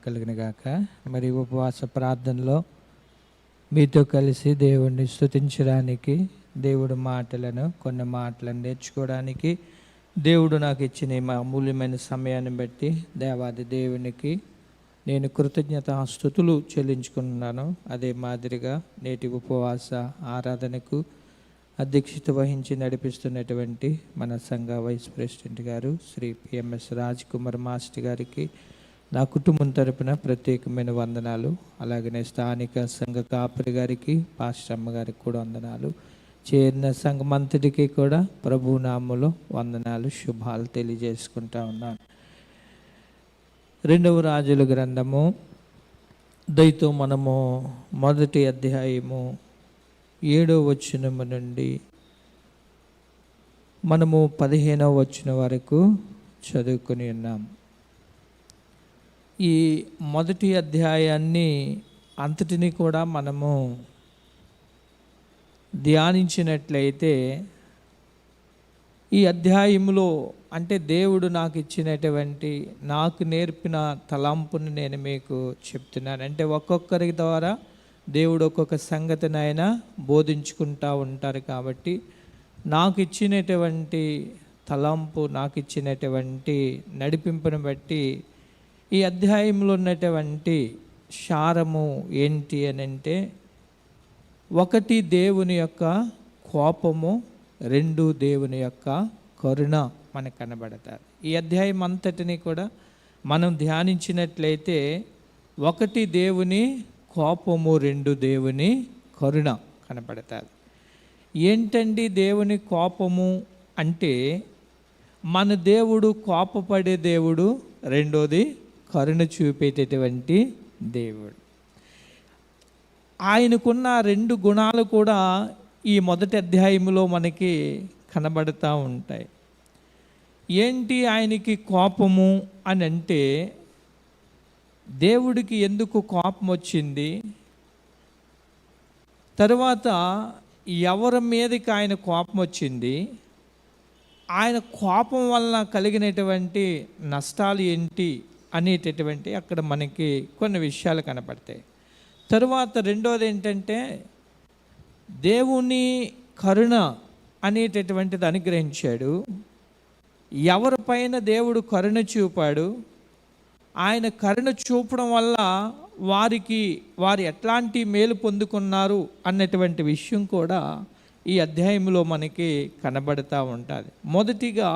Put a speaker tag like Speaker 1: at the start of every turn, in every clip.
Speaker 1: కలిగిన గాక. మరి ఉపవాస ప్రార్థనలో మీతో కలిసి దేవుణ్ణి స్తుతించడానికి, దేవుడు మాటలను కొన్ని మాటలను నేర్చుకోవడానికి దేవుడు నాకు ఇచ్చిన మా అమూల్యమైన సమయాన్ని బట్టి దేవాది దేవునికి నేను కృతజ్ఞతాస్తుతులు చెల్లించుకున్నాను. అదే మాదిరిగా నేటి ఉపవాస ఆరాధనకు అధ్యక్షత వహించి నడిపిస్తున్నటువంటి మన సంఘ వైస్ ప్రెసిడెంట్ గారు శ్రీ పిఎంఎస్ రాజ్ కుమార్ మాస్టర్ గారికి నా కుటుంబం తరపున ప్రత్యేకమైన వందనాలు. అలాగనే స్థానిక సంఘ కాపరి గారికి, పాస్టర్ అమ్మ గారికి కూడా వందనాలు. చేరిన సంఘమంతటికి కూడా ప్రభు నామములో వందనాలు, శుభాలు తెలియజేసుకుంటా ఉన్నాను. 2వ రాజుల గ్రంథము దయతో మనము 1వ అధ్యాయము 7వ వచనము నుండి మనము 15వ వచనం వరకు చదువుకుని ఉన్నాం. ఈ 1వ అధ్యాయాన్ని అంతటిని కూడా మనము ధ్యానించినట్లయితే ఈ అధ్యాయంలో అంటే దేవుడు నాకు ఇచ్చినటువంటి, నాకు నేర్పిన తలంపుని నేను మీకు చెప్తున్నాను. అంటే ఒక్కొక్కరి ద్వారా దేవుడు ఒక్కొక్క సంగతిని ఆయన బోధించుకుంటూ ఉంటారు. కాబట్టి నాకు ఇచ్చినటువంటి తలంపు, నాకు ఇచ్చినటువంటి నడిపింపును బట్టి ఈ అధ్యాయంలో ఉన్నటువంటి సారము ఏంటి అని అంటే, 1 దేవుని యొక్క కోపము, 2 దేవుని యొక్క కరుణ మనకు కనబడతారు. ఈ అధ్యాయం అంతటిని కూడా మనం ధ్యానించినట్లయితే 1 దేవుని కోపము, 2 దేవుని కరుణ కనబడతారు. ఏంటండి దేవుని కోపము అంటే, మన దేవుడు కోపపడే దేవుడు, 2వది కరుణ చూపేటటువంటి దేవుడు. ఆయనకున్న 2 గుణాలు కూడా ఈ 1వ అధ్యాయంలో మనకి కనబడుతూ ఉంటాయి. ఏంటి ఆయనకి కోపము అని అంటే, దేవుడికి ఎందుకు కోపం వచ్చింది, తరువాత ఎవరి మీదకి ఆయన కోపం వచ్చింది, ఆయన కోపం వలన కలిగినటువంటి నష్టాలు ఏంటి అనేటటువంటి అక్కడ మనకి కొన్ని విషయాలు కనపడతాయి. తరువాత 2వది ఏంటంటే, దేవుని కరుణ అనేటటువంటిది అనుగ్రహించాడు. ఎవరిపైన దేవుడు కరుణ చూపాడు, ఆయన కరుణ చూపడం వల్ల వారు ఎట్లాంటి మేలు పొందుకున్నారు అన్నటువంటి విషయం కూడా ఈ అధ్యాయంలో మనకి కనబడుతూ ఉంటుంది. మొదటిగా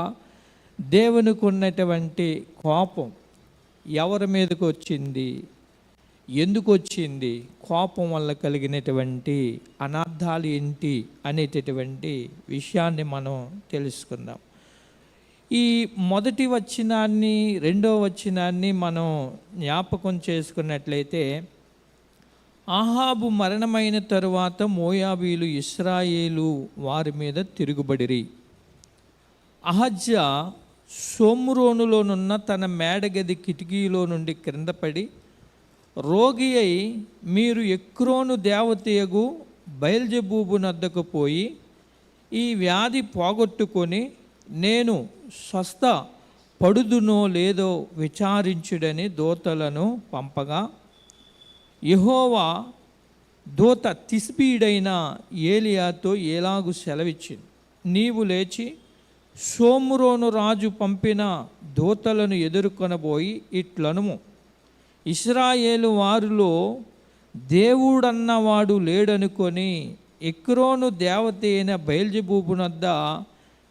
Speaker 1: దేవునికి ఉన్నటువంటి కోపం ఎవరి మీదకి వచ్చింది, ఎందుకు వచ్చింది, కోపం వల్ల కలిగినటువంటి అనర్థాలు ఏంటి అనేటటువంటి విషయాన్ని మనం తెలుసుకుందాం. ఈ మొదటి వచనాన్ని, 2వ వచనాన్ని మనం జ్ఞాపకం చేసుకున్నట్లయితే, ఆహాబు మరణమైన తరువాత మోయాబీలు ఇశ్రాయేలు వారి మీద తిరుగుబడిరి. అహజ్యా షోమ్రోనులోనున్న తన మేడగది కిటికీలో నుండి క్రిందపడి రోగి అయి, మీరు ఎక్రోను దేవతయగు బయల్జెబూబు నద్దకు పోయి ఈ వ్యాధి పోగొట్టుకొని నేను స్వస్థ పడుదునో లేదో విచారించుడని దూతలను పంపగా, యెహోవా దూత తిస్బీడైన ఏలియాతో ఎలాగు సెలవిచ్చింది, నీవు లేచి షోమ్రోను రాజు పంపిన దూతలను ఎదుర్కొనబోయి ఇట్లనుము, ఇశ్రాయేలు వారిలో దేవుడన్నవాడు లేడనుకొని ఎక్రోను దేవత అయిన బయల్జెబూబునొద్ద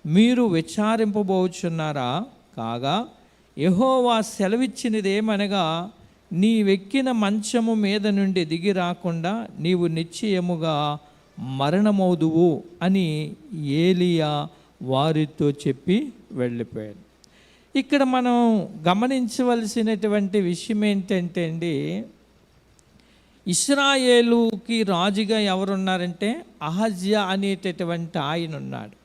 Speaker 1: మీరు విచారింపబోచున్నారా? కాగా యెహోవా సెలవిచ్చినదేమనగా, నీవెక్కిన మంచము మీద నుండి దిగి రాకుండా నీవు నిశ్చయముగా మరణమవుదువు అని ఏలియా వారితో చెప్పి వెళ్ళిపోయాడు. ఇక్కడ మనం గమనించవలసినటువంటి విషయం ఏంటంటే అండి, ఇశ్రాయేలుకి రాజుగా ఎవరున్నారంటే అహజ్యా అనేటటువంటి ఆయన ఉన్నాడు.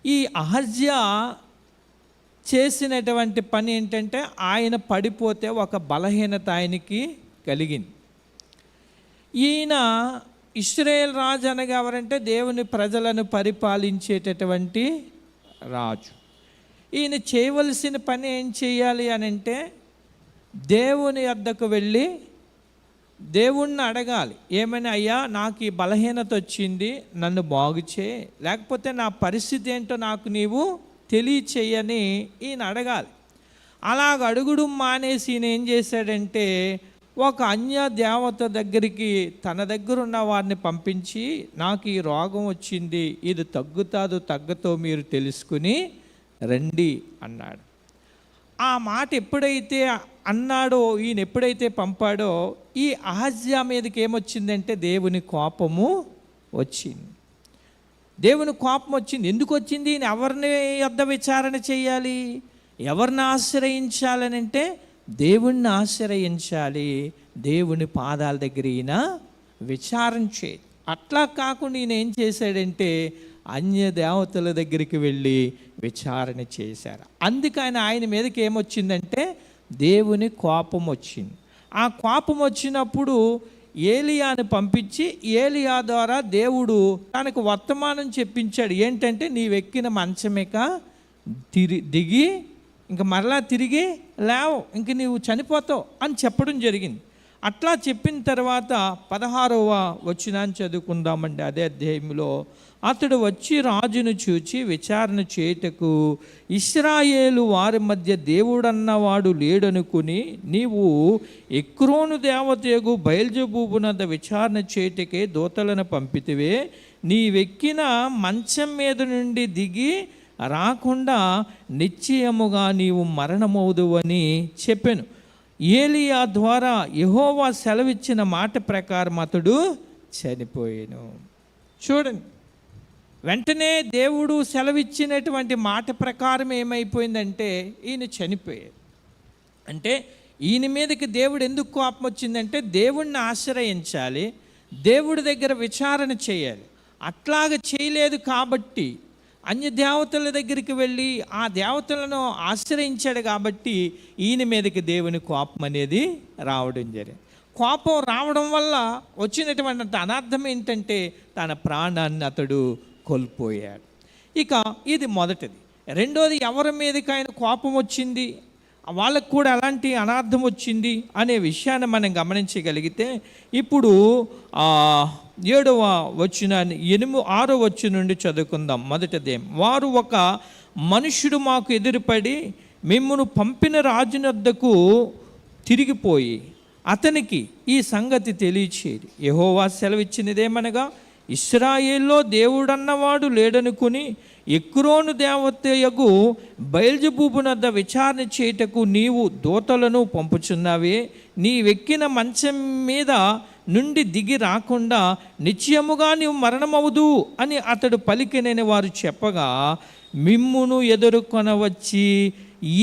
Speaker 1: ఈ అహజ్యా చేసినటువంటి పని ఏంటంటే, ఆయన పడిపోతే ఒక బలహీనత ఆయనకి కలిగింది. ఈయన ఇశ్రాయేల్ రాజు అనగా ఎవరంటే దేవుని ప్రజలను పరిపాలించేటటువంటి రాజు. ఈయన చేయవలసిన పని ఏం చేయాలి అని అంటే, దేవుని వద్దకు వెళ్ళి దేవుణ్ణి అడగాలి. ఏమని, అయ్యా నాకు ఈ బలహీనత వచ్చింది, నన్ను బాగు చేయి, లేకపోతే నా పరిస్థితి ఏంటో నాకు నీవు తెలియచేయని ఈయన అడగాలి. అలాగ అడుగుడు మానేసి ఈయన ఏం చేశాడంటే ఒక అన్య దేవత దగ్గరికి తన దగ్గర ఉన్న వారిని పంపించి, నాకు ఈ రోగం వచ్చింది, ఇది తగ్గతో మీరు తెలుసుకుని రండి అన్నాడు. ఆ మాట ఎప్పుడైతే అన్నాడో, ఈయన ఎప్పుడైతే పంపాడో, ఈ అహజ్యా మీదకి ఏమొచ్చిందంటే దేవుని కోపము వచ్చింది. దేవుని కోపం వచ్చింది. ఎందుకు వచ్చింది? ఈయన ఎవరిని యొద్ద విచారణ చేయాలి, ఎవరిని ఆశ్రయించాలని అంటే దేవుణ్ణి ఆశ్రయించాలి. దేవుని పాదాల దగ్గర ఈయన విచారణ చేయాలి. అట్లా కాకుండా ఈయన ఏం చేశాడంటే అన్య దేవతల దగ్గరికి వెళ్ళి విచారణ చేశారు. అందుకని ఆయన మీదకి ఏమొచ్చిందంటే దేవుని కోపం వచ్చింది. ఆ కోపం వచ్చినప్పుడు ఏలియాని పంపించి ఏలియా ద్వారా దేవుడు తనకు వర్తమానం చెప్పించాడు. ఏంటంటే నీవెక్కిన మంచమిక దిగి ఇంక మరలా తిరిగి లేవు, ఇంక నీవు చనిపోతావు అని చెప్పడం జరిగింది. అట్లా చెప్పిన తర్వాత 16వ వచనాన్ని చదువుకుందామండి. అదే అధ్యాయంలో, అతడు వచ్చి రాజును చూచి విచారణ చేయుటకు ఇశ్రాయేలు వారి మధ్య దేవుడన్నవాడు లేడనుకుని నీవు ఎక్రోను దేవతయగు బయల్జెబూబునంద విచారణ చేయుటకే దూతలను పంపితివే, నీవెక్కిన మంచం మీద నుండి దిగి రాకుండా నిశ్చయముగా నీవు మరణమవుదువని చెప్పాను. ఏలియా ద్వారా యెహోవా సెలవిచ్చిన మాట ప్రకారం అతడు చనిపోయాను. చూడండి, వెంటనే దేవుడు సెలవిచ్చినటువంటి మాట ప్రకారం ఏమైపోయిందంటే ఈయన చనిపోయాడు. అంటే ఈయన మీదకి దేవుడు ఎందుకు కోపం వచ్చిందంటే దేవుణ్ణి ఆశ్రయించాలి, దేవుడి దగ్గర విచారణ చేయాలి. అట్లాగ చేయలేదు కాబట్టి అన్య దేవతల దగ్గరికి వెళ్ళి ఆ దేవతలను ఆశ్రయించాడు కాబట్టి ఈయన మీదకి దేవుని కోపం అనేది రావడం జరిగింది. కోపం రావడం వల్ల వచ్చినటువంటి అనర్థం ఏంటంటే తన ప్రాణాన్ని అతడు కోల్పోయాడు. ఇక ఇది మొదటిది. రెండోది, ఎవరి మీదకి ఆయన కోపం వచ్చింది, వాళ్ళకు కూడా ఎలాంటి అనార్థం వచ్చింది అనే విషయాన్ని మనం గమనించగలిగితే, ఇప్పుడు 7వ వచనాన్ని 6వ వచనం నుండి చదువుకుందాం. మొదటిదేం, వారు ఒక మనుష్యుడు మాకు ఎదురుపడి మిమ్మును పంపిన రాజునొద్దకు తిరిగిపోయి అతనికి ఈ సంగతి తెలియచేది. యెహోవా సెలవిచ్చినదేమనగా, ఇశ్రాయేల్లో దేవుడన్నవాడు లేడనుకుని ఎక్రోను దేవతయగు బయల్జెబూబునొద్ద విచారణ చేయుటకు నీవు దూతలను పంపుచున్నావే, నీవెక్కిన మంచం మీద నుండి దిగి రాకుండా నిశ్చయముగా నీవు మరణమవుదు అని అతడు పలికినని వారు చెప్పగా, మిమ్మును ఎదుర్కొనవచ్చి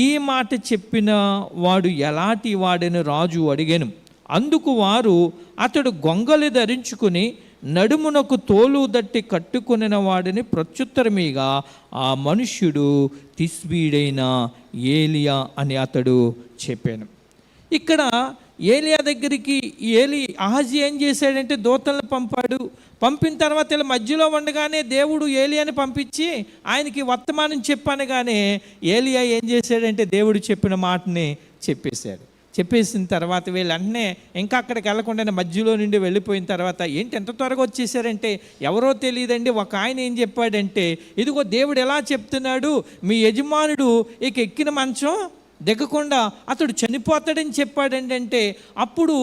Speaker 1: ఈ మాట చెప్పిన వాడు ఎలాంటి వాడని రాజు అడిగాను. అందుకు వారు, అతడు గొంగలి ధరించుకుని నడుమునకు తోలు దట్టి కట్టుకునిన వాడిని ప్రత్యుత్తరమీగా ఆ మనుష్యుడు తిష్బీడైన ఏలియా అని అతడు చెప్పాను. ఇక్కడ ఏలియా దగ్గరికి అహజ్యా ఏం చేశాడంటే దూతలను పంపాడు. పంపిన తర్వాత ఇలా మధ్యలో ఉండగానే దేవుడు ఏలియాని పంపించి ఆయనకి వర్తమానం చెప్పనగానే ఏలియా ఏం చేశాడంటే దేవుడు చెప్పిన మాటని చెప్పేశాడు. చెప్పేసిన తర్వాత వీళ్ళు వెంటనే ఇంకా అక్కడికి వెళ్ళకుండా మధ్యలో నుండి వెళ్ళిపోయిన తర్వాత, ఏంటి ఎంత త్వరగా వచ్చేసారంటే, ఎవరో తెలియదండి, ఒక ఆయన ఏం చెప్పాడంటే, ఇదిగో దేవుడు ఎలా చెప్తున్నాడు, మీ యజమానుడు ఇక ఎక్కిన మంచం దిగకుండా అతడు చనిపోతాడని చెప్పాడండి. అంటే అప్పుడు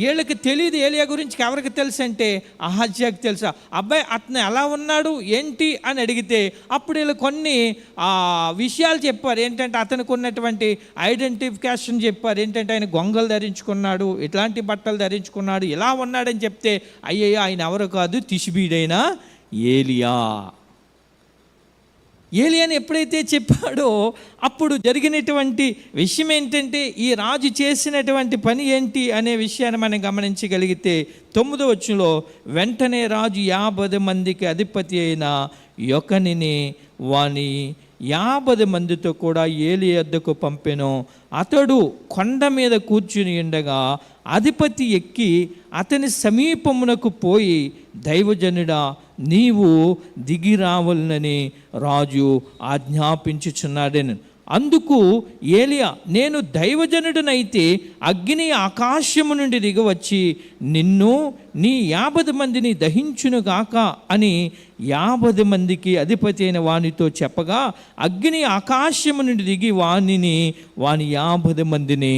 Speaker 1: వీళ్ళకి తెలియదు ఏలియా గురించి. ఎవరికి తెలుసు అంటే అహజ్యాకి తెలుసా. అబ్బాయి అతను ఎలా ఉన్నాడు ఏంటి అని అడిగితే అప్పుడు వీళ్ళు కొన్ని విషయాలు చెప్పారు. ఏంటంటే అతనికి ఉన్నటువంటి ఐడెంటిఫికేషన్ చెప్పారు. ఏంటంటే ఆయన గొంగలు ధరించుకున్నాడు, ఇట్లాంటి బట్టలు ధరించుకున్నాడు, ఇలా ఉన్నాడని చెప్తే, అయ్యయ్యో ఆయన ఎవరు కాదు, తిష్బీడైన ఏలియా. ఏలియాని ఎప్పుడైతే చెప్పాడో అప్పుడు జరిగినటువంటి విషయం ఏంటంటే, ఈ రాజు చేసినటువంటి పని ఏంటి అనే విషయాన్ని మనం గమనించగలిగితే 9వ వచనంలో, వెంటనే రాజు 50 మందికి అధిపతి అయిన యొకనిని వాని 50 మందితో కూడా ఏలియా వద్దకు పంపెను. అతడు కొండ మీద కూర్చుని ఉండగా అధిపతి ఎక్కి అతని సమీపమునకు పోయి, దైవజనుడా నీవు దిగి రావాలని రాజు ఆజ్ఞాపించుచున్నాడని. అందుకు ఏలియా, నేను దైవజనుడినైతే అగ్ని ఆకాశము నుండి దిగవచ్చి నిన్ను నీ 50 మందిని దహించునుగాక అని 50 మందికి అధిపతి అయిన వానితో చెప్పగా అగ్ని ఆకాశము నుండి దిగి వాని 50 మందిని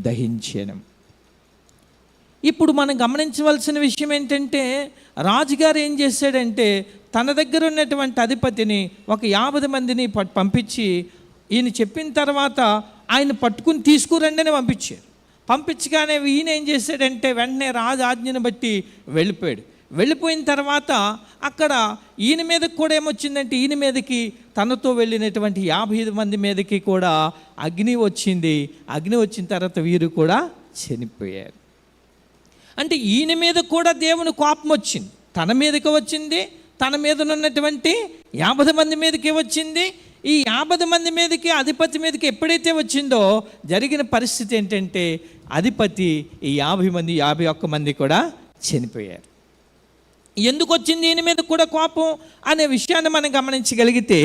Speaker 1: దహించెను. ఇప్పుడు మనం గమనించవలసిన విషయం ఏంటంటే, రాజుగారు ఏం చేశాడంటే తన దగ్గర ఉన్నటువంటి అధిపతిని ఒక 50 మందిని పంపించి, ఈయన చెప్పిన తర్వాత ఆయన పట్టుకుని తీసుకురండి అని పంపించారు. పంపించగానే ఈయన ఏం చేశాడంటే వెంటనే రాజు ఆజ్ఞను బట్టి వెళ్ళిపోయాడు. వెళ్ళిపోయిన తర్వాత అక్కడ ఈయన మీదకి కూడా ఏమొచ్చిందంటే, ఈయన మీదకి తనతో వెళ్ళినటువంటి 50 మంది మీదకి కూడా అగ్ని వచ్చింది. అగ్ని వచ్చిన తర్వాత వీరు కూడా చనిపోయారు. అంటే ఈయన మీద కూడా దేవుని కోపం వచ్చింది. తన మీదకి వచ్చింది, తన మీద ఉన్నటువంటి 50 మంది మీదకి వచ్చింది. ఈ 50 మంది మీదకి, అధిపతి మీదకి ఎప్పుడైతే వచ్చిందో జరిగిన పరిస్థితి ఏంటంటే, అధిపతి ఈ 51 మంది కూడా చనిపోయారు. ఎందుకు వచ్చింది ఈయన మీద కూడా కోపం అనే విషయాన్ని మనం గమనించగలిగితే,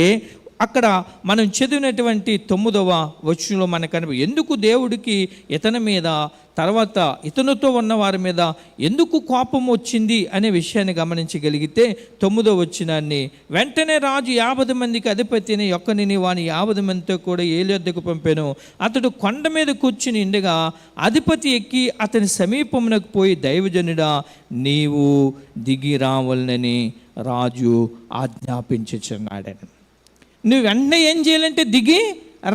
Speaker 1: అక్కడ మనం చదివినటువంటి 9వ వచనంలో మనకు ఎందుకు దేవుడికి ఇతని మీద, తర్వాత ఇతనితో ఉన్న వారి మీద ఎందుకు కోపం వచ్చింది అనే విషయాన్ని గమనించగలిగితే 9వ వచనాన్ని, వెంటనే రాజు 50 మందికి అధిపతిని యొక్కనిని వాని 50 మందితో కూడా ఏలి వద్దకు పంపాను. అతడు కొండ మీద కూర్చుని ఉండగా అధిపతి ఎక్కి అతని సమీపమునకు పోయి, దైవజనుడా నీవు దిగి రావాలని రాజు ఆజ్ఞాపించుచున్నాడని. నువ్వు వెంటనే ఏం చేయాలంటే దిగి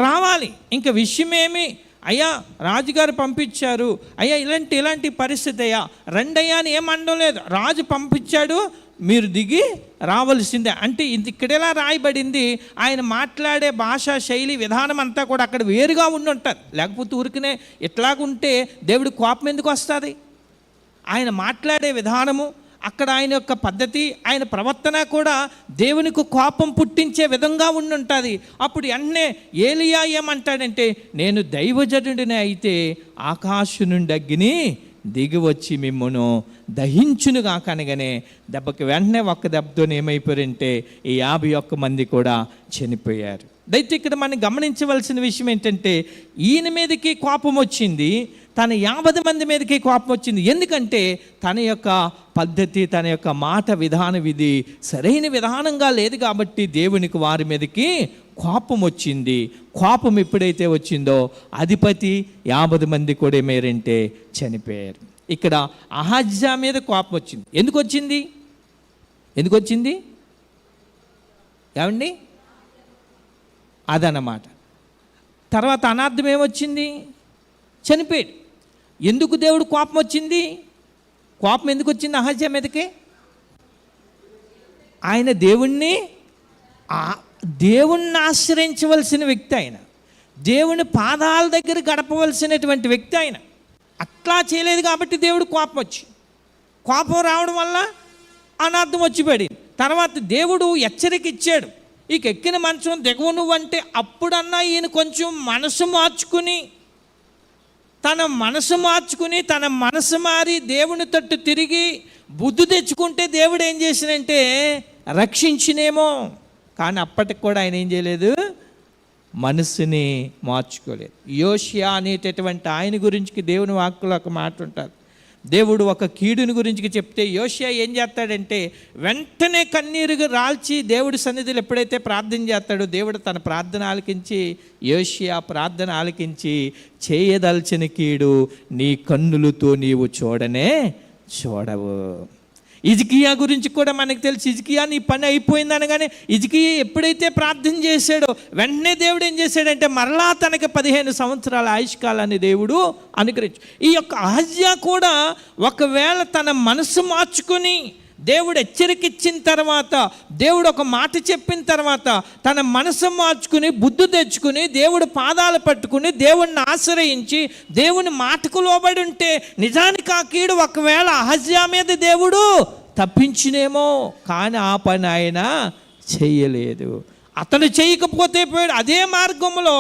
Speaker 1: రావాలి. ఇంకా విషయమేమి అయ్యా, రాజుగారు పంపించారు, అయ్యా ఇలాంటి పరిస్థితి అయ్యా, రండయ్యా అని ఏమనడం లేదు. రాజు పంపించాడు, మీరు దిగి రావాల్సిందే. అంటే ఇక్కడెలా రాయబడింది, ఆయన మాట్లాడే భాషా శైలి విధానం అంతా కూడా అక్కడ వేరుగా ఉండుంటారు. లేకపోతే ఊరికనే ఇట్లాగుంటే దేవుడి కోపం ఎందుకు వస్తుంది? ఆయన మాట్లాడే విధానము, అక్కడ ఆయన యొక్క పద్ధతి, ఆయన ప్రవర్తన కూడా దేవునికి కోపం పుట్టించే విధంగా ఉండుంటుంది. అప్పుడు వెంటనే ఏలియా ఏమంటాడంటే, నేను దైవజనుడిని అయితే ఆకాశం నుండి అగ్ని దిగి వచ్చి మిమ్మును దహించునుగా కనగానే దెబ్బకి వెంటనే ఒక్క దెబ్బతో ఏమైపోయారంటే ఈ 51 మంది కూడా చనిపోయారు. అయితే ఇక్కడ మనం గమనించవలసిన విషయం ఏంటంటే, ఈయన మీదకి కోపం వచ్చింది, తన 50 మంది మీదకి కోపం వచ్చింది. ఎందుకంటే తన యొక్క పద్ధతి, తన యొక్క మాట విధానం ఇది సరైన విధానంగా లేదు కాబట్టి దేవునికి వారి మీదకి కోపం వచ్చింది. కోపం ఎప్పుడైతే వచ్చిందో అధిపతి 50 మంది కూడా ఏమేరంటే చనిపోయారు. ఇక్కడ అహజ్యా మీద కోపం వచ్చింది. ఎందుకు వచ్చింది ఏమండి? అదన్నమాట. తర్వాత అనార్థం ఏమొచ్చింది? చనిపోయాడు. ఎందుకు దేవుడు కోపం వచ్చింది? కోపం ఎందుకు వచ్చింది అహజ్యా మీదకి? ఆయన దేవుణ్ణి ఆశ్రయించవలసిన వ్యక్తి, ఆయన దేవుని పాదాల దగ్గర గడపవలసినటువంటి వ్యక్తి. ఆయన అట్లా చేయలేదు కాబట్టి దేవుడు కోపం రావడం వల్ల అనార్థం వచ్చి పడింది. తర్వాత దేవుడు హెచ్చరిక ఇచ్చాడు, ఇక ఎక్కిన మంచం దిగవు నువ్వంటే. అప్పుడన్నా ఈయన కొంచెం మనసు మార్చుకుని తన మనసు మారి దేవుని తట్టు తిరిగి బుద్ధి తెచ్చుకుంటే దేవుడు ఏం చేసినంటే రక్షించినేమో. కానీ అప్పటికి కూడా ఆయన ఏం చేయలేదు, మనసుని మార్చుకోలేదు. యోషియా అనేటటువంటి ఆయన గురించి దేవుని వాక్కులో ఒక మాట ఉంటారు. దేవుడు ఒక కీడుని గురించి చెప్తే యోషియా ఏం చేస్తాడంటే వెంటనే కన్నీరు రాల్చి దేవుడి సన్నిధిలో ఎప్పుడైతే ప్రార్థన చేస్తాడో దేవుడు తన ప్రార్థన ఆలకించి, యోషియా ప్రార్థన ఆలకించి, చేయదల్చిన కీడు నీ కన్నులతో నీవు చూడవు. హిజ్కియా గురించి కూడా మనకు తెలుసు. హిజ్కియా నీ పని అయిపోయింది అనగానే హిజ్కియా ఎప్పుడైతే ప్రార్థన చేశాడో వెంటనే దేవుడు ఏం చేశాడంటే మరలా తనకి 15 సంవత్సరాల ఆయుష్కాలాన్ని దేవుడు అనుగ్రహించు. ఈ యొక్క అహజ్యా కూడా ఒకవేళ తన మనసు మార్చుకుని దేవుడు హెచ్చరికిచ్చిన తర్వాత, దేవుడు ఒక మాట చెప్పిన తర్వాత తన మనసు మార్చుకుని బుద్ధి తెచ్చుకుని దేవుడు పాదాలు పట్టుకుని దేవుణ్ణి ఆశ్రయించి దేవుని మాటకు లోబడి ఉంటే నిజానికి ఆ కీడు ఒకవేళ అహజ్యా మీద దేవుడు తప్పించినేమో. కానీ ఆ పని ఆయన చేయలేదు. అతను చేయకపోతే పోయాడు. అదే మార్గంలో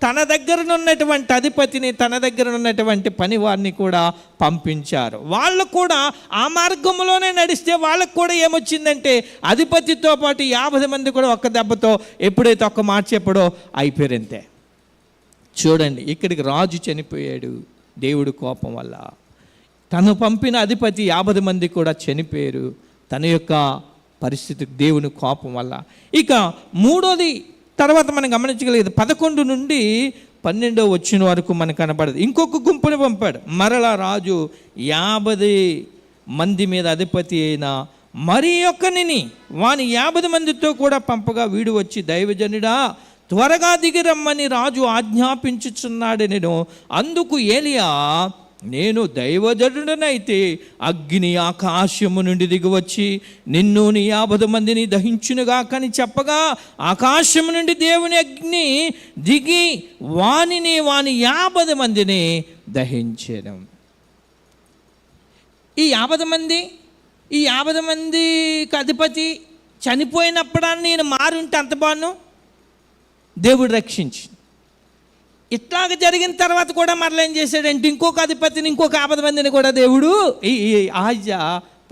Speaker 1: తన దగ్గర ఉన్నటువంటి అధిపతిని, తన దగ్గర ఉన్నటువంటి పని వారిని కూడా పంపించారు. వాళ్ళు కూడా ఆ మార్గంలోనే నడిస్తే వాళ్ళకు కూడా ఏమొచ్చిందంటే అధిపతితో పాటు 50 మంది కూడా ఒక్క దెబ్బతో ఎప్పుడైతే ఒక్క మాట చెప్పడో అయిపోయారంతే. చూడండి, ఇక్కడికి రాజు చనిపోయాడు దేవుడి కోపం వల్ల. తను పంపిన అధిపతి 50 మంది కూడా చనిపోయారు తన యొక్క పరిస్థితి దేవుని కోపం వల్ల. ఇక మూడోది తర్వాత మనం గమనించగలిగేది 11 నుండి 12 వచ్చిన వరకు మనకు కనపడదు. ఇంకొక గుంపుని పంపాడు. మరలా రాజు 50 మంది మీద అధిపతి అయిన మరి ఒక్కనిని వాని 50 మందితో కూడా పంపగా వీడు వచ్చి, దైవజనుడా త్వరగా దిగి రమ్మని రాజు ఆజ్ఞాపించుచున్నాడు. నేను అందుకు ఏలియా, నేను దైవజనుడనైతే అగ్ని ఆకాశము నుండి దిగివచ్చి నిన్ను నీ 50 మందిని దహించునుగా కని చెప్పగా, ఆకాశము నుండి దేవుని అగ్ని దిగి వాని 50 మందిని దహించెను. ఈ 50 మందికి అధిపతి చనిపోయినప్పుడు నేను మారుంటే అంత బాను దేవుడు రక్షించి. ఇట్లాగ జరిగిన తర్వాత కూడా మరలా ఏం చేశాడంటే ఇంకొక అధిపతిని, ఇంకొక 50 మందిని కూడా దేవుడు ఈ ఆజ్ఞ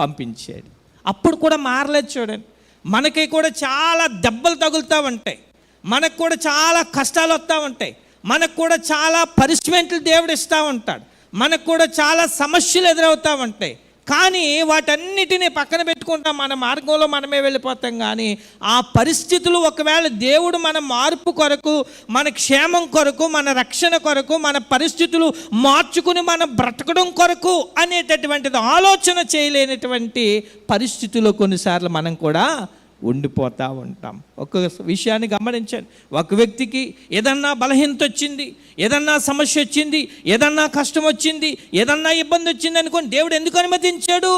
Speaker 1: పంపించాడు. అప్పుడు కూడా మారలేదు. చూడండి, మనకి కూడా చాలా దెబ్బలు తగులుతూ ఉంటాయి, మనకు కూడా చాలా కష్టాలు వస్తూ ఉంటాయి, మనకు కూడా చాలా పనిష్మెంట్లు దేవుడు ఇస్తూ ఉంటాడు, మనకు కూడా చాలా సమస్యలు ఎదురవుతూ ఉంటాయి. కానీ వాటన్నిటినీ పక్కన పెట్టుకుంటాం, మన మార్గంలో మనమే వెళ్ళిపోతాం. కానీ ఆ పరిస్థితులు ఒకవేళ దేవుడు మన మార్పు కొరకు, మన క్షేమం కొరకు, మన రక్షణ కొరకు, మన పరిస్థితులు మార్చుకుని మనం బ్రతకడం కొరకు అనేటటువంటిది ఆలోచన చేయలేనటువంటి పరిస్థితుల్లో కొన్నిసార్లు మనం కూడా ఉండిపోతూ ఉంటాం. ఒక విషయాన్ని గమనించండి, ఒక వ్యక్తికి ఏదన్నా బలహీనత వచ్చింది, ఏదన్నా సమస్య వచ్చింది, ఏదన్నా కష్టం వచ్చింది, ఏదన్నా ఇబ్బంది వచ్చింది అనుకోని దేవుడు ఎందుకు అనుమతించాడు?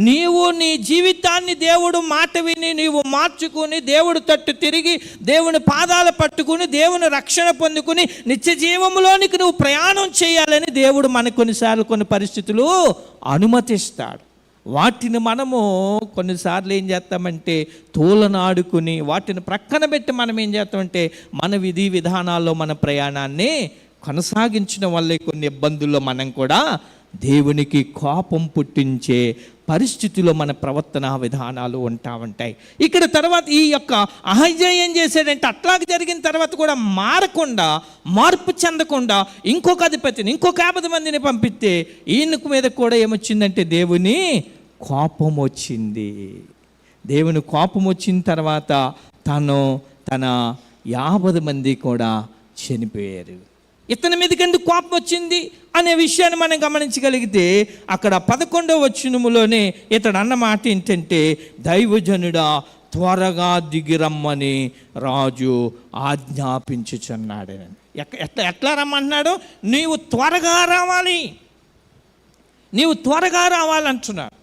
Speaker 1: నీవు నీ జీవితాన్ని దేవుడు మాట విని నీవు మార్చుకుని దేవుడు తట్టు తిరిగి దేవుని పాదాలు పట్టుకుని దేవుని రక్షణ పొందుకుని నిత్య జీవములోనికి నువ్వు ప్రయాణం చేయాలని దేవుడు మనకు కొన్నిసార్లు కొన్ని పరిస్థితులు అనుమతిస్తాడు. వాటిని మనము కొన్నిసార్లు ఏం చేస్తామంటే తోలనాడుకుని వాటిని ప్రక్కన పెట్టి మనం ఏం చేస్తామంటే మన విధి విధానాల్లో మన ప్రయాణాన్ని కొనసాగించడం వల్లే కొన్ని ఇబ్బందుల్లో మనం కూడా దేవునికి కోపం పుట్టించే పరిస్థితిలో మన ప్రవర్తన విధానాలు ఉంటాయి. ఇక్కడ తర్వాత ఈ యొక్క అహజ్యా ఏం చేశాడంటే అట్లాగే జరిగిన తర్వాత కూడా మారకుండా, మార్పు చెందకుండా ఇంకొక అధిపతిని, ఇంకొక 50 మందిని పంపిస్తే ఈయనకు మీద కూడా ఏమొచ్చిందంటే దేవుని కోపం వచ్చింది. దేవుని కోపం వచ్చిన తర్వాత తన 50 మంది కూడా చనిపోయారు. ఇతని మీదకి ఎందుకు కోపం వచ్చింది అనే విషయాన్ని మనం గమనించగలిగితే అక్కడ 11వ వచనములోనే ఇతడు అన్న మాట ఏంటంటే, దైవజనుడా త్వరగా దిగిరమ్మని రాజు ఆజ్ఞాపించుచున్నాడు. ఎట్లా రమ్మంటున్నాడు? నీవు త్వరగా రావాలంటున్నాడు.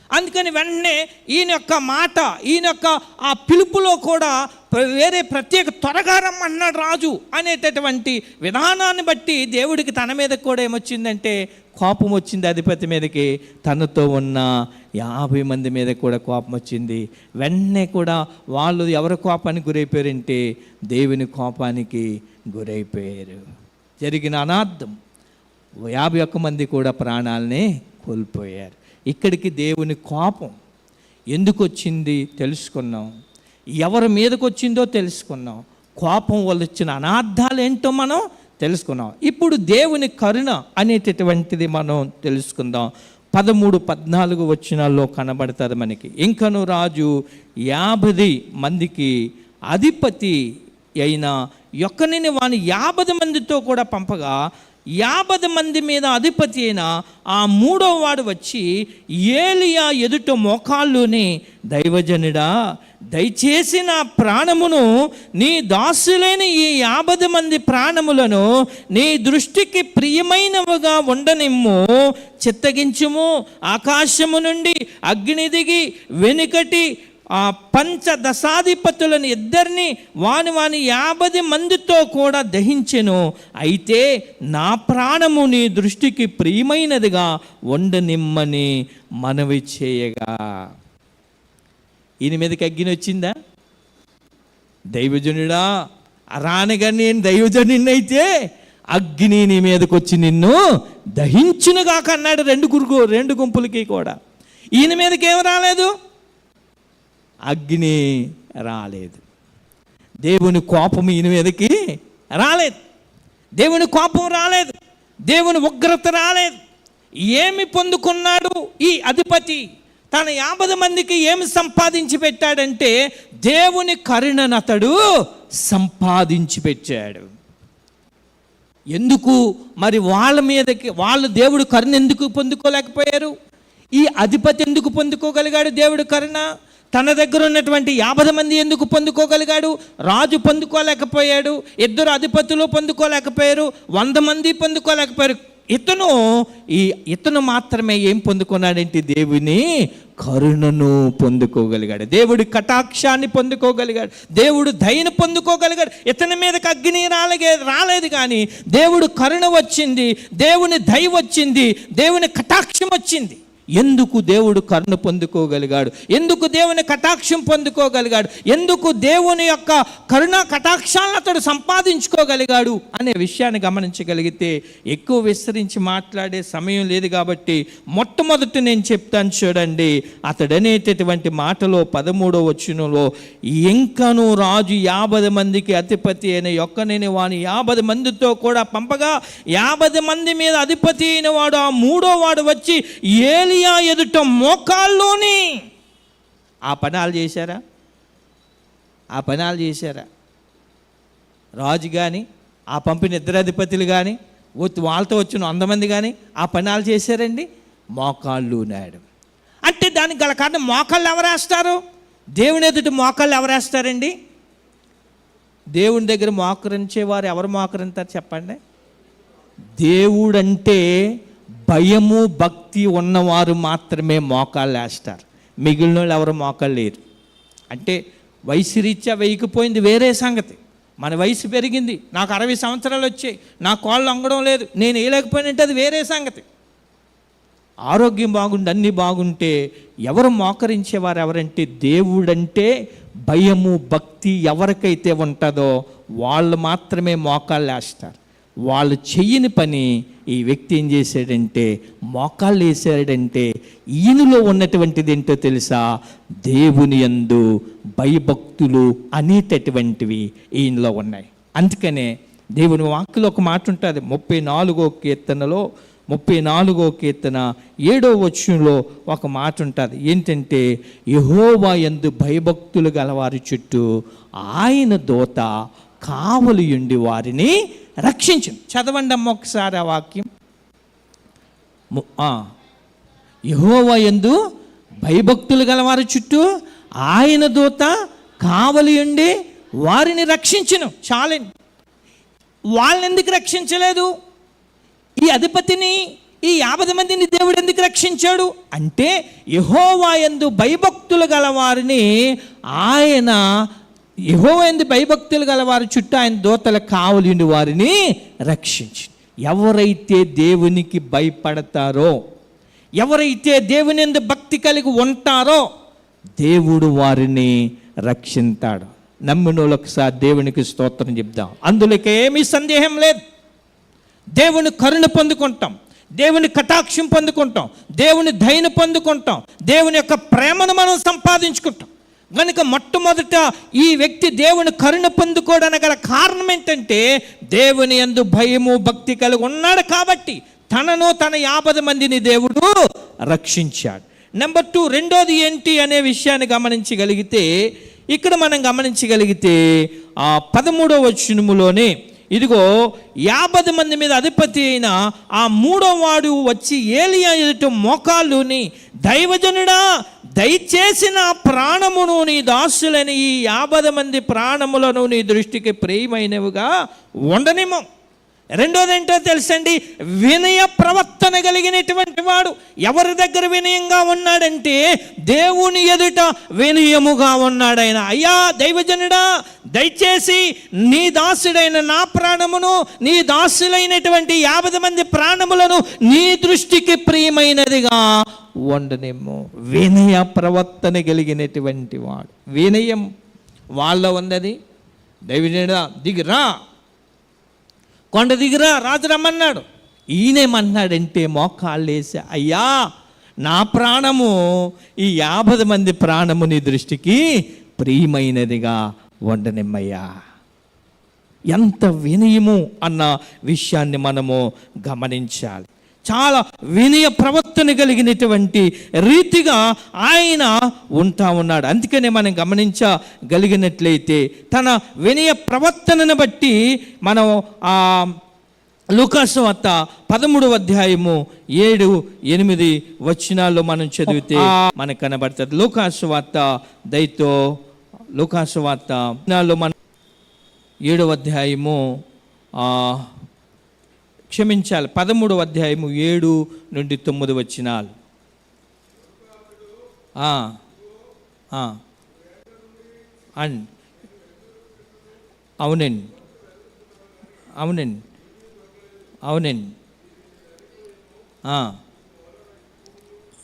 Speaker 1: అందుకని వెంటనే ఈయన యొక్క మాట, ఈయన యొక్క ఆ పిలుపులో కూడా వేరే ప్రత్యేక త్వరగా రమ్మన్నాడు రాజు అనేటటువంటి విధానాన్ని బట్టి దేవుడికి తన మీద కూడా ఏమొచ్చిందంటే కోపం వచ్చింది. అధిపతి మీదకి తనతో ఉన్న 50 మంది మీద కూడా కోపం వచ్చింది. వెంటనే కూడా వాళ్ళు ఎవరి కోపానికి గురైపోయారంటే దేవుని కోపానికి గురైపోయారు. జరిగిన అనార్థం 51 మంది కూడా ప్రాణాలని కోల్పోయారు. ఇక్కడికి దేవుని కోపం ఎందుకు వచ్చింది తెలుసుకున్నాం, ఎవరి మీదకి వచ్చిందో తెలుసుకున్నాం, కోపం వల్ల వచ్చిన అనార్థాలు ఏంటో మనం తెలుసుకున్నాం. ఇప్పుడు దేవుని కరుణ అనేటటువంటిది మనం తెలుసుకుందాం. 13-14 వచనాల్లో కనబడుతుంది మనకి. ఇంకను రాజు 50 మందికి అధిపతి అయిన యొక్కనిని వాని 50 మందితో కూడా పంపగా 50 మంది మీద అధిపతి అయిన ఆ 3వ వాడు వచ్చి ఏలియా ఎదుట మోకాళ్ళుని, దైవజనుడా దయచేసి నా ప్రాణమును, నీ దాసులైన ఈ 50 మంది ప్రాణములను నీ దృష్టికి ప్రియమైనవిగా ఉండనిమ్ము, చిత్తగించుము. ఆకాశము నుండి అగ్ని దిగి వెనుకటి ఆ 5 దశాధిపతులను ఇద్దరిని వాని 50 మందితో కూడా దహించెను. అయితే నా ప్రాణము నీ దృష్టికి ప్రియమైనదిగా ఉండనిమ్మని మనవి చేయగా. ఈయన మీదకి అగ్ని వచ్చిందా? దైవజనుడా రానగా నేను దైవజనుడిని అయితే అగ్ని నీ మీదకి వచ్చి నిన్ను దహించునుగాక అన్నాడు. 2 గుంపులకి కూడా. ఈయన మీదకి ఏం రాలేదు? అగ్ని రాలేదు. దేవుని కోపం ఈయన మీదకి రాలేదు. దేవుని కోపం రాలేదు, దేవుని ఉగ్రత రాలేదు. ఏమి పొందుకున్నాడు ఈ అధిపతి? తన 50 మందికి ఏమి సంపాదించి పెట్టాడంటే దేవుని కరుణను అతడు సంపాదించి పెట్టాడు. ఎందుకు మరి వాళ్ళ మీదకి వాళ్ళు దేవుడు కరుణ ఎందుకు పొందుకోలేకపోయారు? ఈ అధిపతి ఎందుకు పొందుకోగలిగాడు దేవుడు కరుణ? తన దగ్గర ఉన్నటువంటి 50 మంది ఎందుకు పొందుకోగలిగాడు? రాజు పొందుకోలేకపోయాడు, 2 అధిపతులు పొందుకోలేకపోయారు, 100 మంది పొందుకోలేకపోయారు. ఇతను మాత్రమే ఏం పొందుకున్నాడంటే దేవుని కరుణను పొందుకోగలిగాడు, దేవుడి కటాక్షాన్ని పొందుకోగలిగాడు, దేవుడు దయను పొందుకోగలిగాడు. ఇతని మీదకి అగ్ని రాలేదు, కానీ దేవుడు కరుణ వచ్చింది, దేవుని దయ వచ్చింది, దేవుని కటాక్షం వచ్చింది. ఎందుకు దేవుడు కరుణ పొందుకోగలిగాడు? ఎందుకు దేవుని కటాక్షం పొందుకోగలిగాడు? ఎందుకు దేవుని యొక్క కరుణ కటాక్షాలను అతడు సంపాదించుకోగలిగాడు అనే విషయాన్ని గమనించగలిగితే, ఎక్కువ విస్తరించి మాట్లాడే సమయం లేదు కాబట్టి మొట్టమొదటి నేను చెప్తాను చూడండి. అతడు అనేటటువంటి మాటలో 13వ వచనంలో, ఇంకను రాజు 50 మందికి అధిపతి అయిన యొక్కనేని వాని 50 మందితో కూడా పంపగా 50 మంది మీద అధిపతి అయిన వాడు ఆ 3వ వాడు వచ్చి ఏలియా ఎదుట మోకాల్లోని. ఆ పనాలు చేశారా? రాజు కానీ ఆ పంపిన 2 అధిపతులు కానీ వాళ్ళతో వచ్చిన 100 మంది కానీ ఆ పనాలు చేశారండి? మోకాళ్ళు నాడు అంటే దానికి గల కారణం, మోకాళ్ళు ఎవరేస్తారు? దేవుని ఎదుట మోకాళ్ళు ఎవరేస్తారండి? దేవుని దగ్గర మోకరించేవారు ఎవరు మోకరింటారు చెప్పండి? దేవుడంటే భయము భక్తి ఉన్నవారు మాత్రమే మోకాళ్ళు వేస్తారు, మిగిలిన వాళ్ళు ఎవరు మోకాళ్ళు లేరు. అంటే వయసు రీత్యా వేయకపోయింది వేరే సంగతి, మన వయసు పెరిగింది, నాకు 60 సంవత్సరాలు వచ్చాయి, నా కాళ్ళు అంగడం లేదు, నేను వేయలేకపోయినంటే అది వేరే సంగతి. ఆరోగ్యం బాగుండి అన్నీ బాగుంటే ఎవరు మోకరించేవారు ఎవరంటే, దేవుడంటే భయము భక్తి ఎవరికైతే ఉంటుందో వాళ్ళు మాత్రమే మోకాళ్ళు వేస్తారు. వాళ్ళు చెయ్యని పని ఈ వ్యక్తి ఏం చేశాడంటే మోకాళ్ళు వేసాడంటే, ఈయనలో ఉన్నటువంటిది ఏంటో తెలుసా? దేవుని యందు భయభక్తులు అనేటటువంటివి ఈయనలో ఉన్నాయి. అందుకనే దేవుని వాక్యలో ఒక మాట ఉంటుంది, 34వ కీర్తనలో 34వ కీర్తన 7వ వచనంలో ఒక మాట ఉంటుంది. ఏంటంటే, యెహోవా యందు భయభక్తులు గలవారి చుట్టూ ఆయన దూత కావలియుండి వారిని రక్షించును. చదవండి అమ్మ ఒకసారి ఆ వాక్యం. యెహోవా యందు భయభక్తులు గలవారి చుట్టూ ఆయన దూత కావలియుండి వారిని రక్షించును. చాలండి. వాళ్ళని ఎందుకు రక్షించలేదు? ఈ అధిపతిని, ఈ 50 మందిని దేవుడు ఎందుకు రక్షించాడు అంటే, యెహోవా యందు భయభక్తులు గలవారిని ఆయన, యెహోవా యందు భయభక్తులు గలవారి చుట్టూ ఆయన దూతల కావలిండి వారిని రక్షించి. ఎవరైతే దేవునికి భయపడతారో, ఎవరైతే దేవుని యందు భక్తి కలిగి ఉంటారో దేవుడు వారిని రక్షిస్తాడు. నమ్మినోళ్ళు ఒకసారి దేవునికి స్తోత్రం చెప్దాం. అందులోకి ఏమీ సందేహం లేదు. దేవుని కరుణ పొందుకుంటాం, దేవుని కటాక్షం పొందుకుంటాం, దేవుని దయను పొందుకుంటాం, దేవుని యొక్క ప్రేమను మనం సంపాదించుకుంటాం. కనుక మొట్టమొదట ఈ వ్యక్తి దేవుని కరుణ పొందుకోవడానికి గల కారణం ఏంటంటే, దేవుని యందు భయము భక్తి కలిగి ఉన్నాడు కాబట్టి తనను తన 50 మందిని దేవుడు రక్షించాడు. నెంబర్ 2, రెండోది ఏంటి అనే విషయాన్ని గమనించగలిగితే, ఇక్కడ మనం గమనించగలిగితే 13వ వచనములోనే, ఇదిగో 50 మంది మీద అధిపతి అయిన ఆ 3వ వాడు వచ్చి ఏలియా ఎదుట మోకాళ్ళుని, దైవజనుడా దయచేసి నా ప్రాణమును నీ దాసులని ఈ 50 మంది ప్రాణములను నీ దృష్టికి ప్రియమైనవిగా ఉండనిమో. రెండోది ఏంటో తెలుసండి, వినయ ప్రవర్తన కలిగినటువంటి వాడు. ఎవరి దగ్గర వినయంగా ఉన్నాడంటే దేవుని ఎదుట వినయముగా ఉన్నాడు ఆయన. అయ్యా దైవజనుడా దయచేసి నీ దాసుడైన నా ప్రాణమును, నీ దాసులైనటువంటి 50 మంది ప్రాణములను నీ దృష్టికి ప్రియమైనదిగా ఉండనేమో. వినయ ప్రవర్తన కలిగినటువంటి వాడు. వినయం వాళ్ళ ఉన్నది. దైవజనుడా దిగిరా, కొండ దిగిరా, రాజు రమ్మన్నాడు. ఈయనేమన్నాడంటే మోకాళ్ళు వేసి, అయ్యా నా ప్రాణము ఈ 50 మంది ప్రాణము నీ దృష్టికి ప్రియమైనదిగా ఉండనిమ్మయ్యా. ఎంత వినయము అన్న విషయాన్ని మనము గమనించాలి. చాలా వినయ ప్రవర్తన కలిగినటువంటి రీతిగా ఆయన ఉంటా ఉన్నాడు. అందుకనే మనం గమనించగలిగినట్లయితే తన వినయ ప్రవర్తనను బట్టి మనం లూకాసు వార్త 13వ అధ్యాయము 7-8 వచనాల్లో మనం చదివితే మనకు కనబడుతుంది. లూకాసు వార్త మనం 7వ అధ్యాయము 13వ అధ్యాయము 7-9 వచనాలు. అవునండి అవునండి అవునండి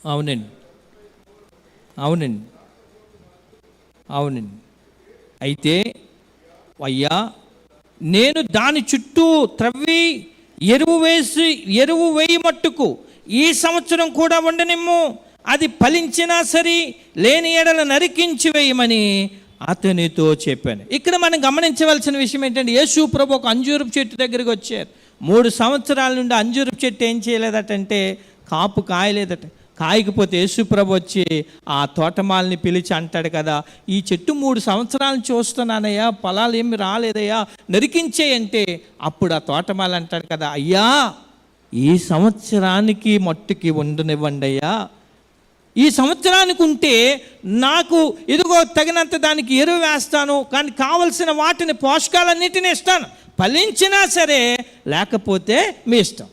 Speaker 1: అవునండి అవునండి అవునండి అయితే అయ్యా, నేను దాని చుట్టూ త్రవ్వి ఎరువు వేయి మట్టుకు ఈ సంవత్సరం కూడా ఉండనిమ్ము, అది ఫలించినా సరే లేని ఎడల నరికించి వేయమని అతనితో చెప్పాను. ఇక్కడ మనం గమనించవలసిన విషయం ఏంటంటే, యేసు ప్రభు ఒక అంజూరపు చెట్టు దగ్గరికి వచ్చారు. 3 సంవత్సరాల నుండి అంజూరపు చెట్టు ఏం చేయలేదటంటే కాపు కాయలేదట. కాయకపోతే యేసు ప్రభు వచ్చి ఆ తోటమాలిని పిలిచి అంటాడు కదా, ఈ చెట్టు 3 సంవత్సరాలను చూస్తున్నానయ్యా, ఫలాలు ఏమి రాలేదయ్యా, నరికించేయంటే అప్పుడు ఆ తోటమాలి అంటాడు కదా, అయ్యా ఈ సంవత్సరానికి మట్టుకి ఉండనివ్వండి అయ్యా, ఈ సంవత్సరానికి ఉంటే నాకు ఇదిగో తగినంత దానికి ఎరువు వేస్తాను, కానీ కావలసిన వాటిని పోషకాలన్నిటిని ఇస్తాను, ఫలించినా సరే లేకపోతే మీ ఇష్టం.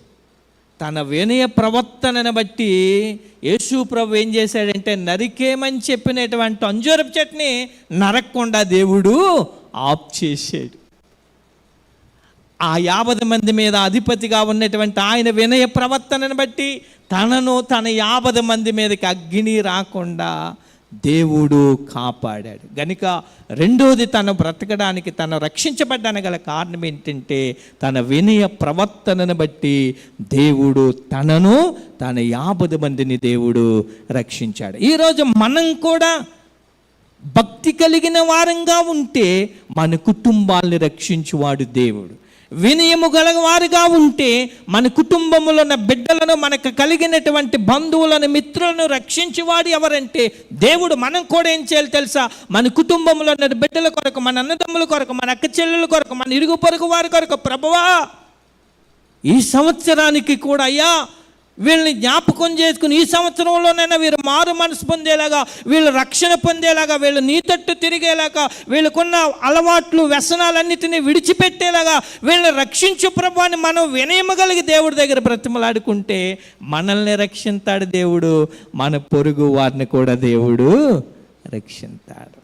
Speaker 1: తన వినయ ప్రవర్తనను బట్టి యేసు ప్రభు ఏం చేశాడంటే నరికేమని చెప్పినటువంటి అంజూరపు చెట్టుని నరకకుండా దేవుడు ఆఫ్ చేశాడు. ఆ 50 మంది మీద అధిపతిగా ఉన్నటువంటి ఆయన వినయ ప్రవర్తనను బట్టి తన 50 మంది మీదకి అగ్ని రాకుండా దేవుడు కాపాడాడు. గనుక రెండోది, తను బ్రతకడానికి, తను రక్షించబడ్డానికి గల కారణం ఏంటంటే తన వినయ ప్రవర్తనను బట్టి దేవుడు తన 50 మందిని దేవుడు రక్షించాడు. ఈరోజు మనం కూడా భక్తి కలిగిన వారంగా ఉంటే మన కుటుంబాల్ని రక్షించువాడు దేవుడు. వినయము గలవారుగా ఉంటే మన కుటుంబంలో ఉన్న బిడ్డలను, మనకు కలిగినటువంటి బంధువులను, మిత్రులను రక్షించేవాడు ఎవరంటే దేవుడు. మనం కూడా ఏం చేయాలి తెలుసా? మన కుటుంబంలో ఉన్న బిడ్డల కొరకు, మన అన్నదమ్ముల కొరకు, మన అక్క చెల్లెల కొరకు, మన ఇరుగు పొరుగు వారి కొరకు, ప్రభువా ఈ సంవత్సరానికి కూడా అయ్యా వీళ్ళని జ్ఞాపకం చేసుకుని ఈ సంవత్సరంలోనైనా వీరు మారు మనసు పొందేలాగా, వీళ్ళు రక్షణ పొందేలాగా, వీళ్ళు నీ తట్టు తిరిగేలాగా, వీళ్ళకున్న అలవాట్లు వ్యసనాలన్నిటినీ విడిచిపెట్టేలాగా వీళ్ళని రక్షించు ప్రభు అని మనం వినయమగలిగి దేవుడి దగ్గర బ్రతిమలాడుకుంటే మనల్ని రక్షిస్తాడు దేవుడు, మన పొరుగు వారిని కూడా దేవుడు రక్షిస్తాడు.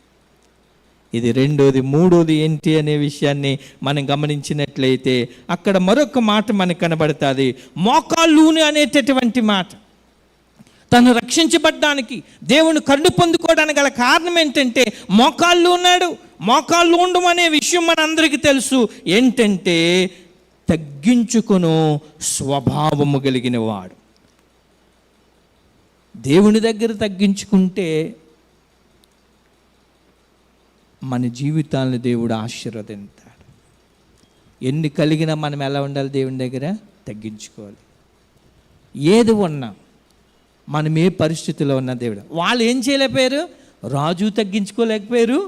Speaker 1: ఇది రెండోది. మూడోది ఏంటి అనే విషయాన్ని మనం గమనించినట్లయితే అక్కడ మరొక మాట మనకు కనబడుతుంది, మోకాళ్ళూని అనేటటువంటి మాట. తను రక్షించబడ్డానికి, దేవుని కరుణ పొందుకోవడానికి గల కారణం ఏంటంటే మోకాళ్ళు ఉన్నాడు. మోకాళ్ళు ఉండడం అనే విషయం మన అందరికీ తెలుసు. ఏంటంటే తగ్గించుకొను స్వభావము కలిగిన వాడు. దేవుని దగ్గర తగ్గించుకుంటే మన జీవితాలను దేవుడు ఆశీర్వదిస్తాడు. ఎన్ని కలిగినా మనం ఎలా ఉండాలి? దేవుని దగ్గర తగ్గించుకోవాలి. ఏది ఉన్నా, మనం ఏ పరిస్థితిలో ఉన్నా దేవుడు. వాళ్ళు ఏం చేయలేకపోయారు? రాజు తగ్గించుకోలేకపోయారు,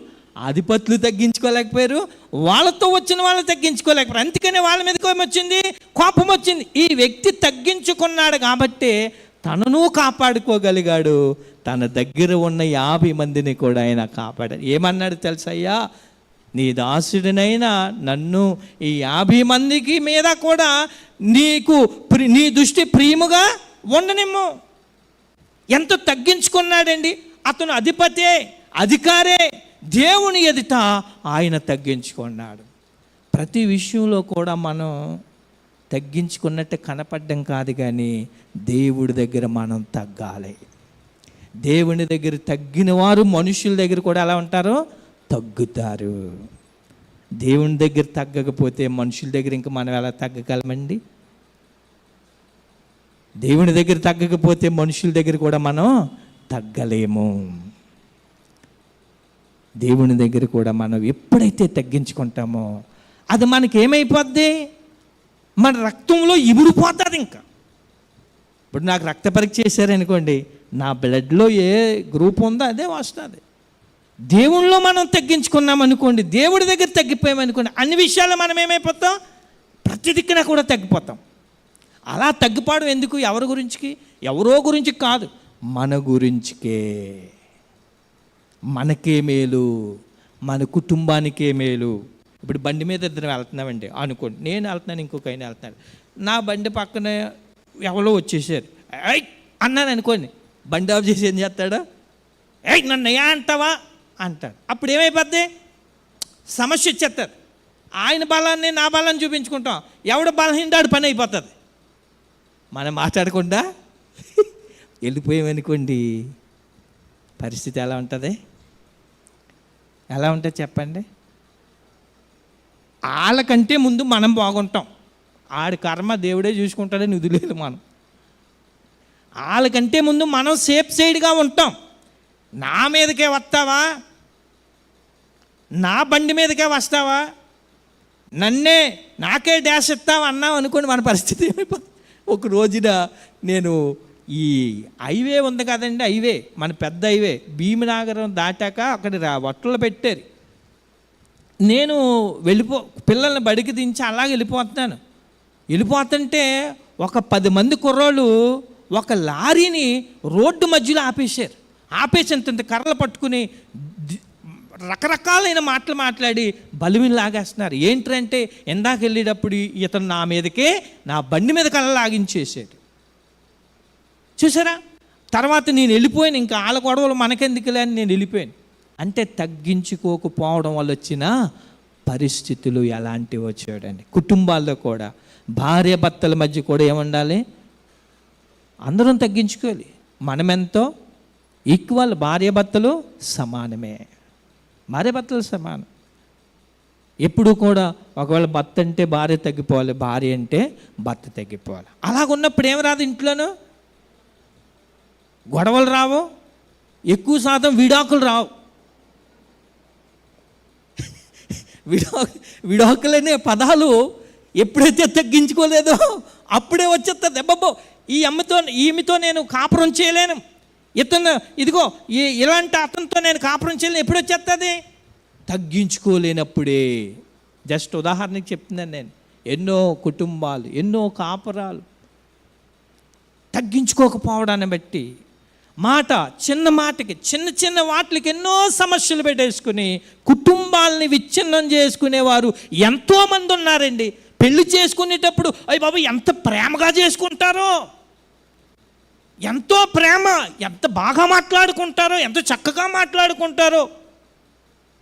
Speaker 1: అధిపతులు తగ్గించుకోలేకపోయారు, వాళ్ళతో వచ్చిన వాళ్ళు తగ్గించుకోలేకపోయారు. అందుకనే వాళ్ళ మీదకి ఏమొచ్చింది? కోపం వచ్చింది. ఈ వ్యక్తి తగ్గించుకున్నాడు కాబట్టి తనను కాపాడుకోగలిగాడు, తన దగ్గర ఉన్న 50 మందిని కూడా ఆయన కాపాడాడు. ఏమన్నాడు తెలుసయ్యా? నీ దాసుడినైనా నన్ను ఈ 50 మందికి మీద కూడా నీ దృష్టి ప్రియముగా ఉండనిమ్ము. ఎంత తగ్గించుకున్నాడండి అతను! అధిపతే, అధికారే, దేవుని ఎదుట ఆయన తగ్గించుకున్నాడు. ప్రతి విషయంలో కూడా మనం తగ్గించుకున్నట్టు కనపడడం కాదు, కానీ దేవుడి దగ్గర మనం తగ్గాలి. దేవుని దగ్గర తగ్గిన వారు మనుషుల దగ్గర కూడా ఎలా ఉంటారో తగ్గుతారు. దేవుని దగ్గర తగ్గకపోతే మనుషుల దగ్గర ఇంకా మనం ఎలా తగ్గగలమండి? దేవుని దగ్గర తగ్గకపోతే మనుషుల దగ్గర కూడా మనం తగ్గలేము. దేవుని దగ్గర కూడా మనం ఎప్పుడైతే తగ్గించుకుంటామో అది మనకేమైపోద్ది, మన రక్తంలో ఇమిడిపోతుంది. ఇంకా ఇప్పుడు నాకు రక్త పరీక్ష చేశారనుకోండి, నా బ్లడ్లో ఏ గ్రూప్ ఉందో అదే వస్తుంది. దేవుళ్ళో మనం తగ్గించుకున్నాం అనుకోండి, దేవుడి దగ్గర తగ్గిపోయామనుకోండి, అన్ని విషయాల్లో మనం ఏమైపోతాం, ప్రతి దిక్కున కూడా తగ్గిపోతాం. అలా తగ్గిపోవడం ఎందుకు? ఎవరి గురించికి? ఎవరో గురించి కాదు, మన గురించికే. మనకే మేలు, మన కుటుంబానికే మేలు. ఇప్పుడు బండి మీద ఇద్దరు వెళ్తున్నామండి అనుకోండి, నేను వెళ్తున్నాను, ఇంకొక ఆయన వెళ్తున్నాడు. నా బండి పక్కన ఎవరో వచ్చేసారు, ఐ అన్నాను అనుకోండి, బండి ఆఫ్ చేసి ఏం చేస్తాడు, ఏయ్ నన్ను ఏ అంటావా అంటాడు. అప్పుడు ఏమైపోద్ది, సమస్య వచ్చేస్తారు. ఆయన బలాన్ని నా బలాన్ని చూపించుకుంటాం, ఎవడు బలహీనదాడు పని అయిపోతుంది. మనం మాట్లాడకుండా వెళ్ళిపోయామనుకోండి, పరిస్థితి ఎలా ఉంటుంది? ఎలా ఉంటుంది చెప్పండి? వాళ్ళకంటే ముందు మనం బాగుంటాం, ఆడి కర్మ దేవుడే చూసుకుంటాడని వదిలేదు మనం. వాళ్ళకంటే ముందు మనం సేఫ్ సైడ్గా ఉంటాం. నా మీదకే వస్తావా, నా బండి మీదకే వస్తావా, నాకే డాష్ ఇస్తావా అన్నావు అనుకోండి, మన పరిస్థితి ఏమైపోతుంది. ఒక రోజున నేను ఈ హైవే ఉంది కదండి, హైవే మన పెద్ద హైవే భీమనగరం దాటాక అక్కడ వట్టలు పెట్టారు. నేను పిల్లల్ని బడికి దించి అలాగే వెళ్ళిపోతుంటే ఒక 10 మంది కుర్రోళ్ళు ఒక లారీని రోడ్డు మధ్యలో ఆపేసి ఇంత కర్రలు పట్టుకుని రకరకాలైన మాటలు మాట్లాడి బలిమిని లాగేస్తున్నారు. ఏంటంటే ఎందాక వెళ్ళేటప్పుడు ఇతను నా మీదకే, నా బండి మీద కళ్ళ లాగించేసాడు. చూసారా? తర్వాత నేను వెళ్ళిపోయాను, ఇంకా వాళ్ళ గొడవలు మనకెందుకులే అని నేను వెళ్ళిపోయాను. అంటే తగ్గించుకోకపోవడం వల్ల వచ్చిన పరిస్థితులు ఎలాంటివి వచ్చాడండి. కుటుంబాల్లో కూడా, భార్య భర్తల మధ్య కూడా ఏముండాలి, అందరం తగ్గించుకోవాలి. మనమెంతో ఈక్వల్, భార్య భర్తలు సమానమే, భార్య భర్తలు సమానం. ఎప్పుడు కూడా ఒకవేళ భర్త అంటే భార్య తగ్గిపోవాలి, భార్య అంటే భర్త తగ్గిపోవాలి. అలాగున్నప్పుడు ఏం రాదు, ఇంట్లోనూ గొడవలు రావు, ఎక్కువ శాతం విడాకులు రావు. విడాకులనే పదాలు ఎప్పుడైతే తగ్గించుకోలేదో అప్పుడే వచ్చేస్తుంది. అబ్బబ్బో ఈమెతో నేను కాపురం చేయలేను, ఇదిగో ఇలాంటి అతనితో నేను కాపురం చేయలేను, ఎప్పుడు వచ్చేస్తుంది, తగ్గించుకోలేనప్పుడే. జస్ట్ ఉదాహరణకి చెప్తున్నాను నేను, ఎన్నో కుటుంబాలు, ఎన్నో కాపురాలు తగ్గించుకోకపోవడాన్ని బట్టి చిన్న మాటకి, చిన్న వాటికి ఎన్నో సమస్యలు పెట్టేసుకుని కుటుంబాలని విచ్ఛిన్నం చేసుకునేవారు ఎంతోమంది ఉన్నారండి. పెళ్లి చేసుకునేటప్పుడు అయ్య బాబు ఎంత ప్రేమగా చేసుకుంటారో, ఎంతో ప్రేమ, ఎంత బాగా మాట్లాడుకుంటారో, ఎంత చక్కగా మాట్లాడుకుంటారో,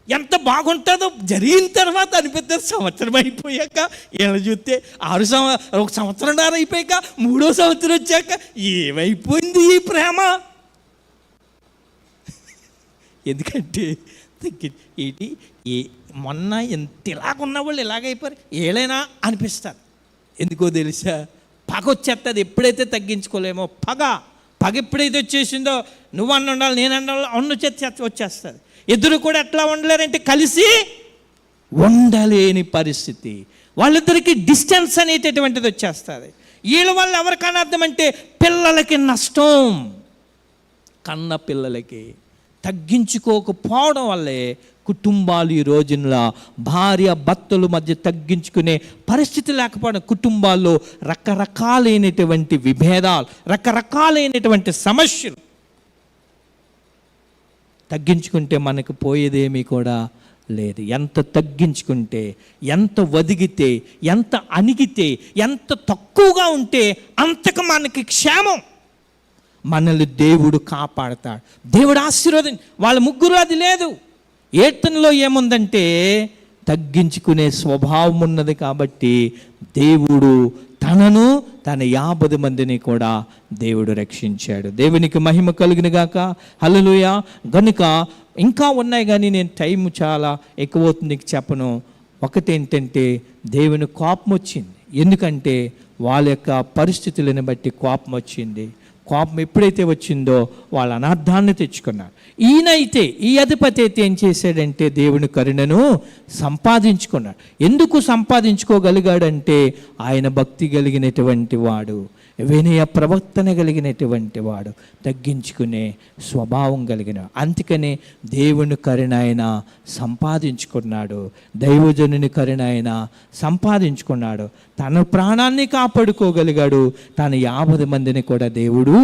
Speaker 1: ఎంత బాగుంటుందో. జరిగిన తర్వాత అనిపిస్తుంది, సంవత్సరం అయిపోయాక వీళ్ళు చూస్తే 1 సంవత్సరంన్నర అయిపోయాక 3వ సంవత్సరం వచ్చాక ఏమైపోయింది ఈ ప్రేమ. ఎందుకంటే మొన్న ఎంత ఇలాగున్న వాళ్ళు ఇలాగైపోయారు, ఏలైనా అనిపిస్తారు. ఎందుకో తెలుసా? పగ వచ్చేస్తుంది. ఎప్పుడైతే తగ్గించుకోలేమో పగ ఎప్పుడైతే వచ్చేసిందో, నువ్వు అన్న ఉండాలి, నేను అన్న వచ్చేస్తుంది. ఇద్దరు కూడా ఎట్లా ఉండలేరంటే కలిసి ఉండలేని పరిస్థితి. వాళ్ళిద్దరికి డిస్టెన్స్ అనేటటువంటిది వచ్చేస్తుంది. వీళ్ళ వల్ల ఎవరికైనా అర్థం అంటే పిల్లలకి నష్టం. కన్న పిల్లలకి తగ్గించుకోకపోవడం వల్లే కుటుంబాలు ఈ రోజున భార్య భర్తల మధ్య తగ్గించుకునే పరిస్థితి లేకపోవడం, కుటుంబాల్లో రకరకాలైనటువంటి విభేదాలు, రకరకాలైనటువంటి సమస్యలు. తగ్గించుకుంటే మనకు పోయేదేమీ కూడా లేదు. ఎంత తగ్గించుకుంటే, ఎంత ఒదిగితే, ఎంత అణిగితే, ఎంత తక్కువగా ఉంటే అంతకు మనకి క్షేమం. మనల్ని దేవుడు కాపాడతాడు, దేవుడు ఆశీర్వాదం. వాళ్ళ ముగ్గురు అది లేదు. ఏతనలో ఏముందంటే తగ్గించుకునే స్వభావం ఉన్నది. కాబట్టి దేవుడు తనను, తన 50 మందిని కూడా దేవుడు రక్షించాడు. దేవునికి మహిమ కలుగును గాక. హల్లెలూయా. గనుక ఇంకా ఉన్నాయి, కానీ నేను టైం చాలా ఎక్కువ అవుతుంది చెప్పను. ఒకటేంటంటే దేవుని కోపం వచ్చింది. ఎందుకంటే వాళ్ళ యొక్క పరిస్థితులను బట్టి కోపం వచ్చింది. కోపం ఎప్పుడైతే వచ్చిందో వాళ్ళ అనార్థాన్ని తెచ్చుకున్నారు. ఈయనైతే, ఈ అధిపతి అయితే ఏం చేశాడంటే దేవుని కరుణను సంపాదించుకున్నాడు. ఎందుకు సంపాదించుకోగలిగాడంటే ఆయన భక్తి కలిగినటువంటి వాడు, వినయ ప్రవర్తన కలిగినటువంటి వాడు, తగ్గించుకునే స్వభావం కలిగిన. అందుకనే దేవుని కరుణ ఆయన సంపాదించుకున్నాడు, దైవజనుని కరుణ ఆయన సంపాదించుకున్నాడు. తన ప్రాణాన్ని కాపాడుకోగలిగాడు, తన 50 మందిని కూడా దేవుడు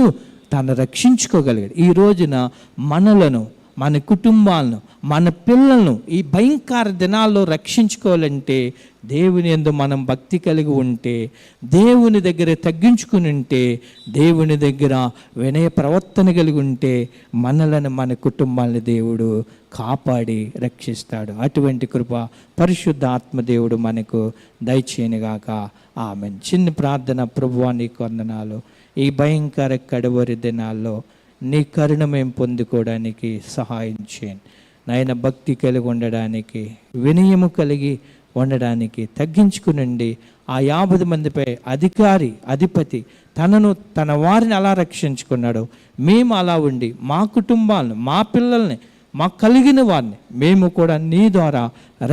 Speaker 1: తను రక్షించుకోగలిగాడు. ఈ రోజున మనలను, మన కుటుంబాలను, మన పిల్లలను ఈ భయంకర దినాల్లో రక్షించుకోవాలంటే దేవుని యందు మనం భక్తి కలిగి ఉంటే, దేవుని దగ్గర తగ్గించుకుని ఉంటే, దేవుని దగ్గర వినయ ప్రవర్తన కలిగి ఉంటే మనలను, మన కుటుంబాలను దేవుడు కాపాడి రక్షిస్తాడు. అటువంటి కృప పరిశుద్ధ ఆత్మదేవుడు మనకు దయచేయనుగాక. ఆమేన్. చిన్న ప్రార్థన. ప్రభువా నీకు వందనాలు. ఈ భయంకర కడవరి దినాల్లో నీ కరుణ మేము పొందుకోవడానికి సహాయం చేయండి నాయన. భక్తి కలిగి ఉండడానికి, వినయము కలిగి ఉండడానికి, తగ్గించుకునండి. ఆ 50 మందిపై అధిపతి తన వారిని అలా రక్షించుకున్నాడు. మేము అలా ఉండి మా కుటుంబాలను, మా పిల్లల్ని, మాకు కలిగిన వారిని మేము కూడా నీ ద్వారా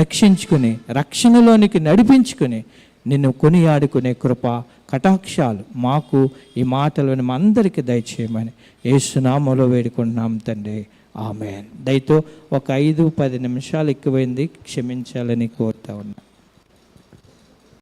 Speaker 1: రక్షించుకుని, రక్షణలోనికి నడిపించుకుని నిన్ను కొనియాడుకునే కృప కటాక్షాలు మాకు ఈ మాటలను మా అందరికీ దయచేయమని యేసు నామములో వేడుకుంటున్నాం తండ్రి. ఆమేన్. దయతో ఒక 5-10 నిమిషాలు ఎక్కువైంది, క్షమించాలని కోరుతా ఉన్నా.